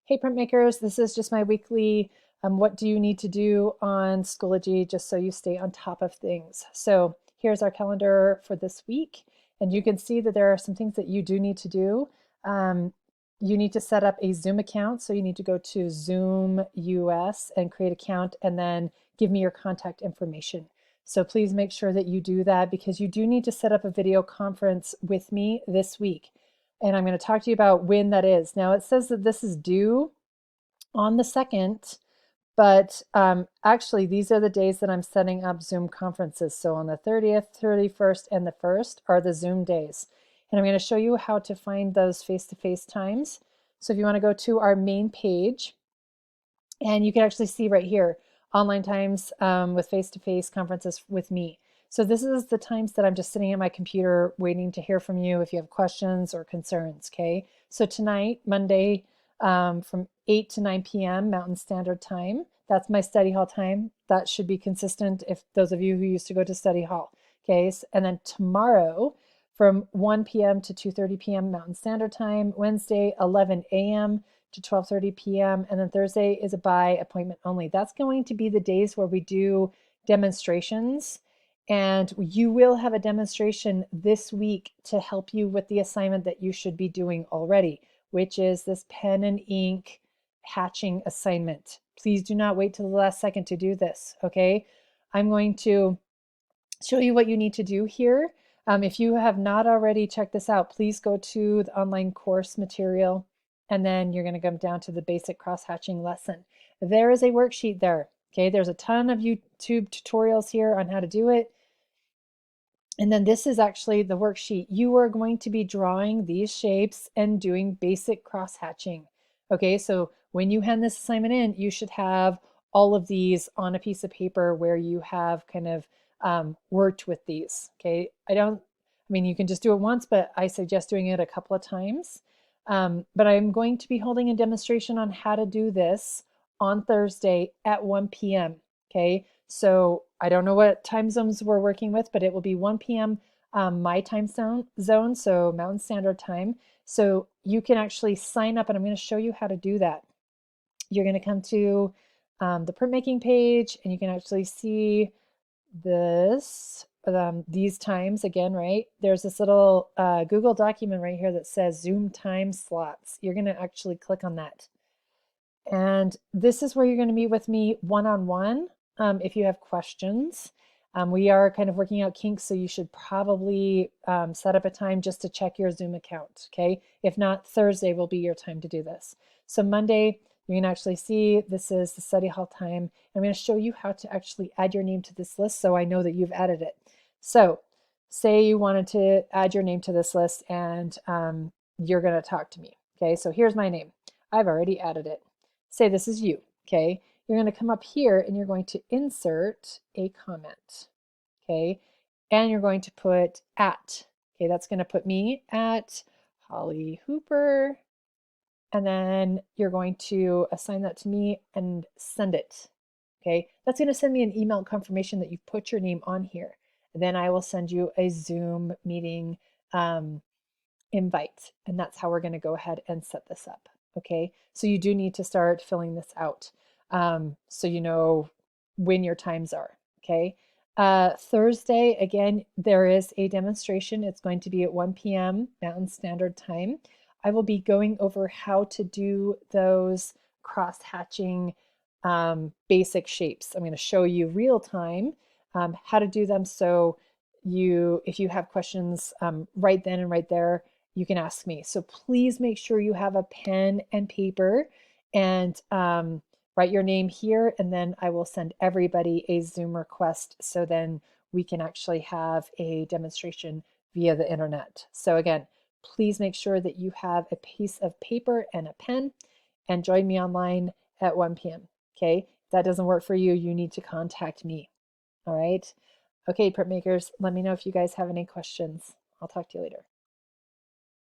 Hey printmakers, this is just my weekly what do you need to do on Schoology just so you stay on top of things. So here's our calendar for this week, and you can see that there are some things that you do need to do. You need to set up a Zoom account, so you need to go to Zoom US and create an account and then give me your contact information. So please make sure that you do that because you do need to set up a video conference with me this week. And I'm going to talk to you about when that is. Now, it says that this is due on the 2nd, but actually, these are the days that I'm setting up Zoom conferences. So on the 30th, 31st, and the 1st are the Zoom days. And I'm going to show you how to find those face-to-face times. So if you want to go to our main page, and you can actually see right here, online times with face-to-face conferences with me. So this is the times that I'm just sitting at my computer waiting to hear from you if you have questions or concerns, okay? So tonight, Monday, from 8 to 9 p.m. Mountain Standard Time. That's my study hall time. That should be consistent if those of you who used to go to study hall, okay? And then tomorrow from 1 p.m. to 2:30 p.m. Mountain Standard Time. Wednesday, 11 a.m. to 12:30 p.m. And then Thursday is a by appointment only. That's going to be the days where we do demonstrations. And you will have a demonstration this week to help you with the assignment that you should be doing already, which is this pen and ink hatching assignment. Please do not wait till the last second to do this, okay? I'm going to show you what you need to do here. If you have not already checked this out, please go to the online course material, and then you're going to come down to the basic cross-hatching lesson. There is a worksheet there, okay? There's a ton of YouTube tutorials here on how to do it. And then this is actually the worksheet. You are going to be drawing these shapes and doing basic cross-hatching. Okay, so when you hand this assignment in, you should have all of these on a piece of paper where you have kind of worked with these. Okay, I mean, you can just do it once, but I suggest doing it a couple of times. But I'm going to be holding a demonstration on how to do this on Thursday at 1 p.m. Okay, so I don't know what time zones we're working with, but it will be 1 p.m. My time zone, so Mountain Standard Time. So you can actually sign up, and I'm going to show you how to do that. You're going to come to the printmaking page, and you can actually see these times again, right? There's this little Google document right here that says Zoom time slots. You're going to actually click on that. And this is where you're going to meet with me one-on-one if you have questions. We are kind of working out kinks, so you should probably set up a time just to check your Zoom account, okay? If not, Thursday will be your time to do this. So Monday, you can actually see this is the study hall time. I'm going to show you how to actually add your name to this list so I know that you've added it. So say you wanted to add your name to this list and you're going to talk to me, okay? So here's my name. I've already added it. Say this is you, okay? You're going to come up here and you're going to insert a comment, okay? And you're going to put at, okay? That's going to put me at Holly Hooper. And then you're going to assign that to me and send it, okay? That's going to send me an email confirmation that you've put your name on here. And then I will send you a Zoom meeting invite. And that's how we're going to go ahead and set this up. Okay, so you do need to start filling this out so you know when your times are. Okay, Thursday, again, there is a demonstration. It's going to be at 1 p.m. Mountain Standard Time. I will be going over how to do those cross-hatching basic shapes. I'm going to show you real time how to do them. So if you have questions right then and right there, you can ask me. So please make sure you have a pen and paper and write your name here, and then I will send everybody a Zoom request so then we can actually have a demonstration via the internet. So again, please make sure that you have a piece of paper and a pen and join me online at 1 p.m. Okay, if that doesn't work for you, you need to contact me. All right. Okay, printmakers, let me know if you guys have any questions. I'll talk to you later.